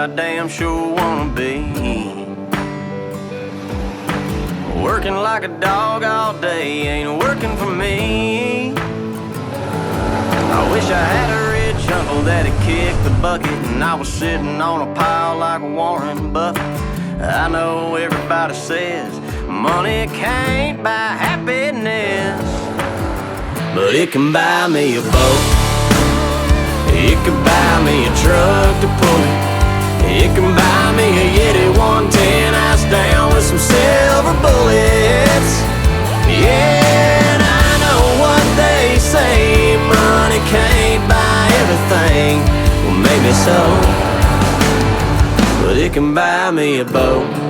I damn sure wanna be. Working like a dog all day ain't working for me. I wish I had a rich uncle that'd kick the bucket and I was sitting on a pile like Warren Buffett. I know everybody says money can't buy happiness, but it can buy me a boat. It can buy me a truck to pull it. It can buy me a Yeti 110 house down with some silver bullets. Yeah, and I know what they say, money can't buy everything. Well, maybe so, but it can buy me a boat.